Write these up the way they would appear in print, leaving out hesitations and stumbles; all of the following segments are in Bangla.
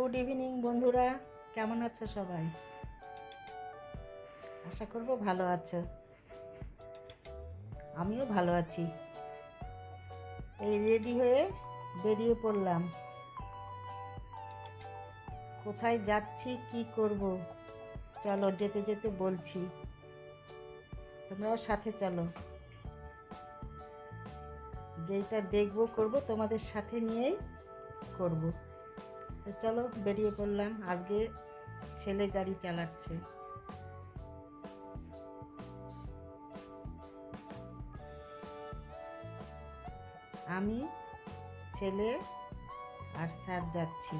গুড ইভিনিং বন্ধুরা, কেমন আছো সবাই? আশা করব ভালো আছো। আমিও ভালো আছি। এই রেডি হয়ে বেরিয়ে পড়লাম। কোথায় যাচ্ছি, কি করব, চলো যেতে যেতে বলছি। তোমরাও সাথে চলো। যেটা দেখবো করব তোমাদের সাথে নিয়েই করব। তো চলো বেরিয়ে পড়লাম। আজকে ছেলে গাড়ি চালাচ্ছে। আমি, ছেলে আর স্যার যাচ্ছি।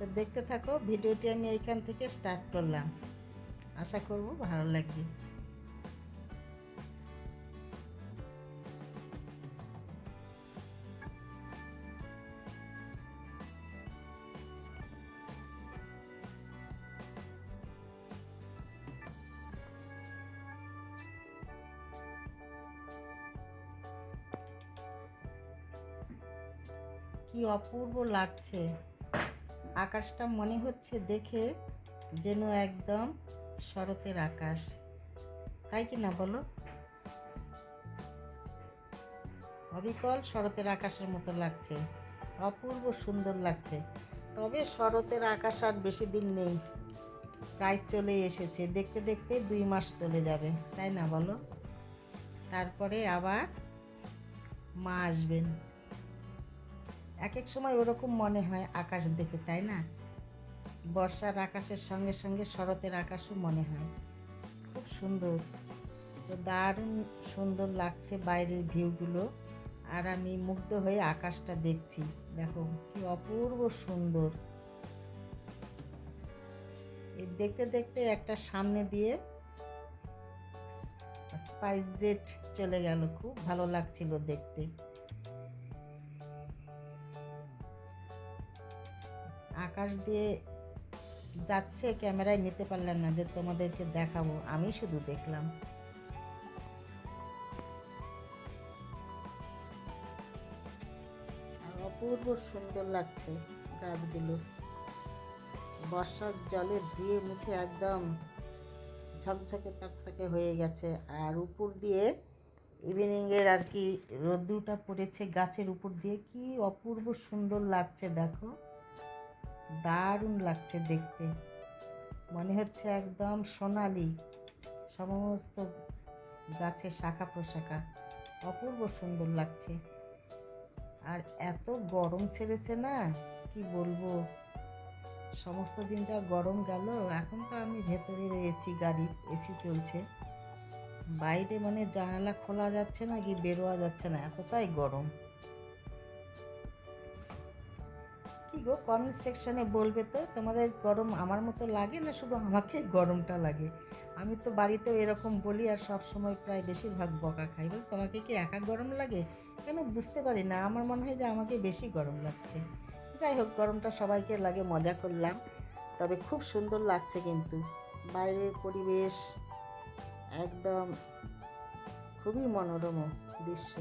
তো দেখতে থাকো, ভিডিওটি আমি এইখান থেকে স্টার্ট করলাম। আশা করব ভালো লাগবে। কি অপূর্ব লাগছে আকাশটা, মনে হচ্ছে দেখে যেন একদম শরতের আকাশ, তাই কি না বলো? অবিকল শরতের আকাশের মতো লাগছে, অপূর্ব সুন্দর লাগছে। তবে শরতের আকাশ আর বেশি দিন নেই, প্রায় চলে এসেছে। দেখতে দেখতে 2 মাস চলে যাবে, তাই না বলো? তারপরে আবার মা আসবেন। এক এক সময় ওরকম মনে হয় আকাশ দেখে, তাই না? বর্ষার আকাশের সঙ্গে সঙ্গে শরতের আকাশও মনে হয়। খুব সুন্দর, তো দারুণ সুন্দর লাগছে বাইরের ভিউগুলো। আর আমি মুগ্ধ হয়ে আকাশটা দেখছি। দেখো কি অপূর্ব সুন্দর। এই দেখতে দেখতে একটা সামনে দিয়ে স্পাইস জেট চলে গেল, খুব ভালো লাগছিল দেখতে। আকাশ দিয়ে যাচ্ছে, ক্যামেরায় নিতে পারলাম না যে তোমাদেরকে দেখাবো, আমি শুধু দেখলাম। আর অপূর্ব সুন্দর লাগছে গাছগুলো, বর্ষার জলে ধুয়ে মুছে একদম ঝকঝকে তকতকে হয়ে গেছে। আর উপর দিয়ে ইভিনিংয়ের আর কি রোদ্দুরটা পড়েছে গাছের উপর দিয়ে, কি অপূর্ব সুন্দর লাগছে। দেখো দারুণ লাগছে দেখতে, মনে হচ্ছে একদম সোনালি সমস্ত গাছের শাখা প্রশাখা, অপূর্ব সুন্দর লাগছে। আর এত গরম ছেড়েছে না, কি বলবো, সমস্ত দিন যা গরম গেল। এখন তো আমি ভেতরে রয়েছি, গাড়ির এসি চলছে, বাইরে মানে জানালা খোলা যাচ্ছে না, কি বেরোয়া যাচ্ছে না, এতটাই গরম। কি গো, কমেন্ট সেকশনে বলবে তো, তোমাদের গরম আমার মতো লাগে না শুধু আমাকে গরমটা লাগে? আমি তো বাড়িতেও এরকম বলি, আর সব সময় প্রায় বেশিরভাগ বকা খাই। বল তোমাকে কি একা গরম লাগে? কেন বুঝতে পারি না, আমার মনে হয় যে আমাকে বেশি গরম লাগছে। যাই হোক, গরমটা সবাইকে লাগে, মজা করলাম। তবে খুব সুন্দর লাগছে কিন্তু বাইরের পরিবেশ, একদম খুবই মনোরম দৃশ্য।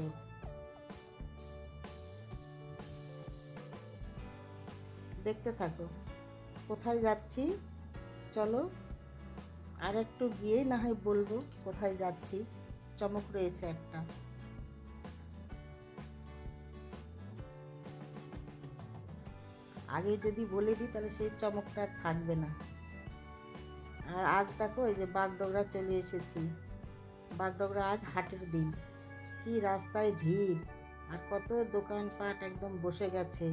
দেখতে থাকো কোথায় যাচ্ছি, চলো আর একটু গিয়েই না হয় বলবো কোথায় যাচ্ছি। চমক রয়েছে একটা। আগে যদি বলে দিই তাহলে সেই চমকটা আর থাকবে না। আর আজ দেখো এই যে বাগডোগরা চলে এসেছি। বাগডোগরা আজ হাটের দিন, কি রাস্তায় ভিড়, আর কত দোকানপাট একদম বসে গেছে।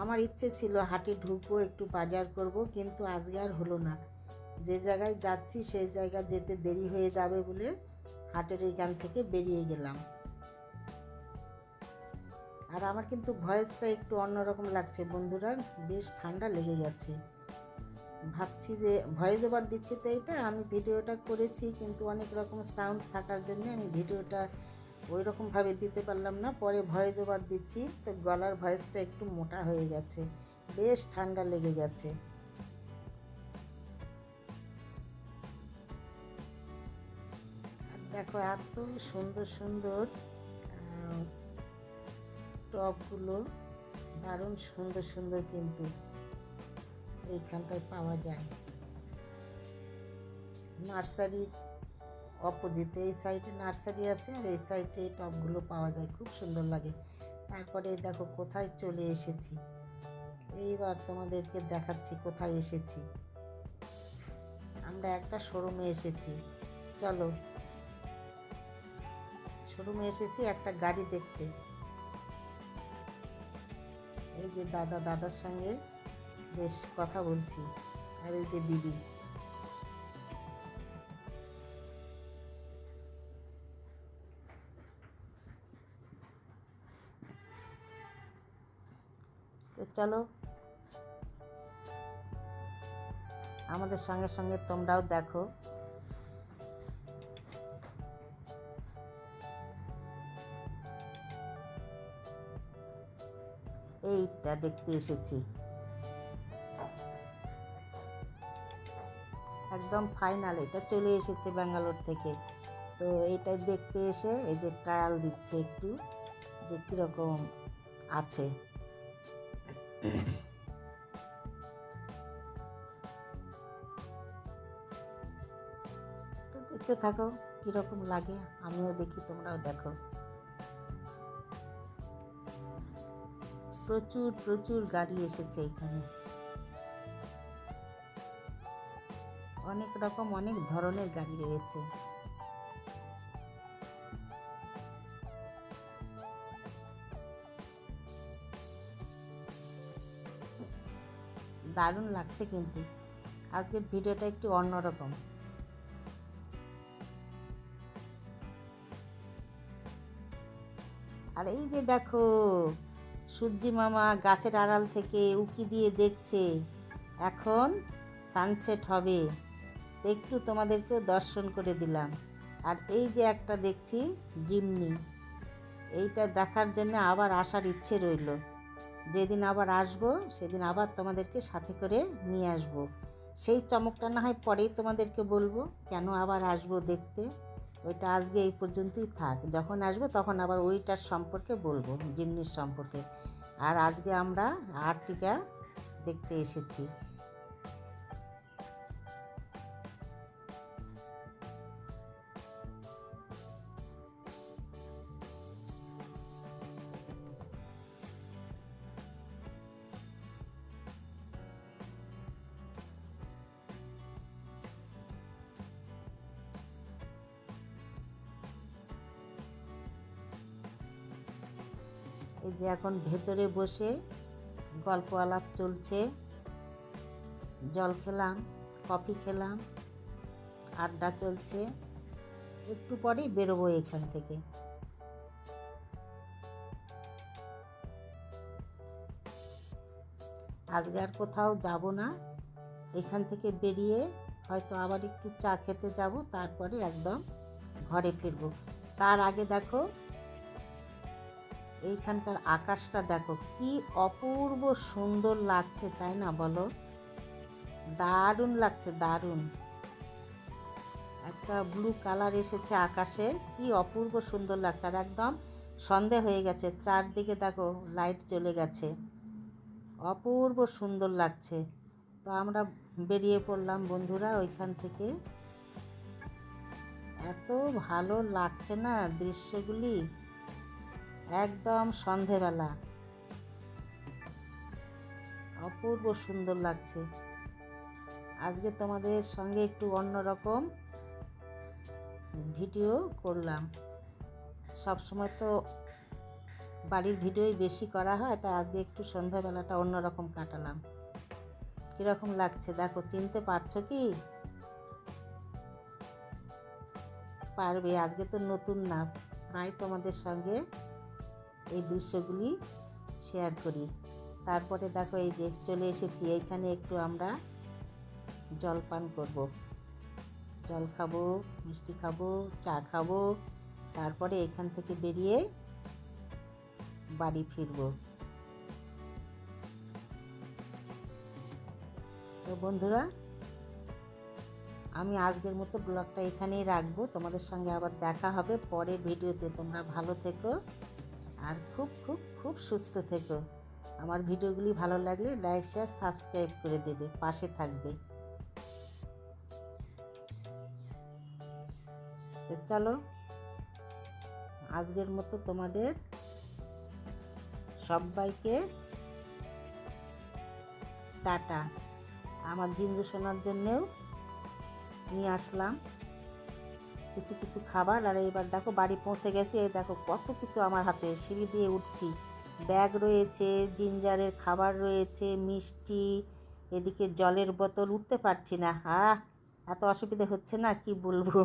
আমার ইচ্ছে ছিল হাটে ঢুকবো, একটু বাজার করব, কিন্তু আজকে আর হলো না। যে জায়গায় যাচ্ছি সেই জায়গা যেতে দেরি হয়ে যাবে বলে হাটের এইখান থেকে বেরিয়ে গেলাম। আর আমার কিন্তু ভয়েসটা একটু অন্যরকম লাগছে বন্ধুরা, বেশ ঠান্ডা লেগে গেছে। ভাবছি যে ভয়েস ওভার দিচ্ছি, তো এটা আমি ভিডিওটা করেছি, কিন্তু অনেক রকম সাউন্ড থাকার জন্য আমি ভিডিওটা ওই রকমভাবে দিতে পারলাম না। পরে ভয়েস ওভার দিচ্ছি, তো গলার ভয়েসটা একটু মোটা হয়ে গেছে। বেশ ঠান্ডা লেগে গেছে। আর দেখো এত সুন্দর সুন্দর টবগুলো, দারুণ সুন্দর সুন্দর কিন্তু এইখানটায় পাওয়া যায়। নার্সারির অপোজিটে এই সাইডে নার্সারি আছে, আর এই সাইডে এই টবগুলো পাওয়া যায়, খুব সুন্দর লাগে। তারপরে দেখো কোথায় চলে এসেছি, এইবার তোমাদেরকে দেখাচ্ছি কোথায় এসেছি। আমরা একটা শোরুমে এসেছি, চলো। শোরুমে এসেছি একটা গাড়ি দেখতে। এই যে দাদার সঙ্গে বেশ কথা বলছি, আর এই যে দিদি। তো চলো, আমাদের সঙ্গে সঙ্গে তোমরাও দেখো। এইটা দেখতে এসেছি, একদম ফাইনাল। এটা চলে এসেছে ব্যাঙ্গালোর থেকে। তো এইটা দেখতে এসে এই যে ট্রায়াল দিচ্ছে একটু, যে কীরকম আছে। তো দেখতে থাকো কীরকম লাগে, আমিও দেখি, তোমরাও দেখো। প্রচুর প্রচুর গাড়ি এসেছে এখানে, অনেক রকম অনেক ধরনের গাড়ি রয়েছে। দারুণ লাগছে কিন্তু আজকের ভিডিওটা একটু অন্যরকম। আর এই যে দেখো সূর্যি মামা গাছের আড়াল থেকে উকি দিয়ে দেখছে, এখন সানসেট হবে। একটু তোমাদেরকেও দর্শন করে দিলাম। আর এই যে একটা দেখছি জিমনি, এইটা দেখার জন্য আবার আসার ইচ্ছে রইল। যেদিন আবার আসবো সেদিন আবার তোমাদেরকে সাথে করে নিয়ে আসব। সেই চমকটা না হয় পরেই তোমাদেরকে বলবো, কেন আবার আসবো দেখতে। ওইটা আজকে এই পর্যন্তই থাক, যখন আসবো তখন আবার ওইটার সম্পর্কে বলবো, জিমনির সম্পর্কে। আর আজকে আমরা আর্টিকা দেখতে এসেছি। এই যে এখন ভেতরে বসে গল্প আলাপ চলছে, জল খেলাম, কফি খেলাম, আড্ডা চলছে। একটু পরেই বেরোবো এখান থেকে। আজকে আর কোথাও যাব না, এখান থেকে বেরিয়ে হয়তো আবার একটু চা খেতে যাব, তারপরে একদম ঘরে ফিরবো। তার আগে দেখো এইখানকার আকাশটা দেখো, কি অপূর্ব সুন্দর লাগছে, তাই না বলো? দারুণ লাগছে, দারুণ। একটা ব্লু কালার এসেছে আকাশে, কি অপূর্ব সুন্দর লাগছে। আর একদম সন্ধে হয়ে গেছে, চারদিকে দেখো লাইট জ্বলে গেছে, অপূর্ব সুন্দর লাগছে। তো আমরা বেরিয়ে পড়লাম বন্ধুরা ওইখান থেকে। এত ভালো লাগছে না দৃশ্যগুলি, একদম সন্ধেবেলা, অপূর্ব সুন্দর লাগছে। আজকে তোমাদের সঙ্গে একটু অন্যরকম ভিডিও করলাম। সবসময় তো বাড়ির ভিডিওই বেশি করা হয়, তাই আজকে একটু সন্ধ্যাবেলাটা অন্যরকম কাটালাম। কীরকম লাগছে দেখো, চিনতে পারছো কি? পারবে, আজকে তো নতুন না, প্রায় তোমাদের সঙ্গে এই দৃশ্যগুলি শেয়ার করি। তারপরে দেখো এই যে চলে এসেছি এইখানে, একটু আমরা জল পান করবো, জল খাবো, মিষ্টি খাবো, চা খাবো, তারপরে এখান থেকে বেরিয়ে বাড়ি ফিরবো। তো বন্ধুরা, আমি আজকের মতো ব্লগটা এখানেই রাখবো। তোমাদের সঙ্গে আবার দেখা হবে পরের ভিডিওতে। তোমরা ভালো থেকো আর খুব খুব খুব সুস্থ থেকো। আমার ভিডিওগুলি ভালো লাগলে লাইক শেয়ার সাবস্ক্রাইব করে দেবে, পাশে থাকবে। তো চলো, আজকের মতো তোমাদের সবাইকে টাটা। আমার জিঞ্জু শোনার জন্যেও নিয়ে আসলাম কিছু কিছু খাবার। আর এবার দেখো বাড়ি পৌঁছে গেছি। এই দেখো কত কিছু আমার হাতে, সিঁড়ি দিয়ে উঠছি। ব্যাগ রয়েছে, জিঞ্জারের খাবার রয়েছে, মিষ্টি, এদিকে জলের বোতল। উঠতে পারছি না, এত অসুবিধা হচ্ছে না কি বলবো।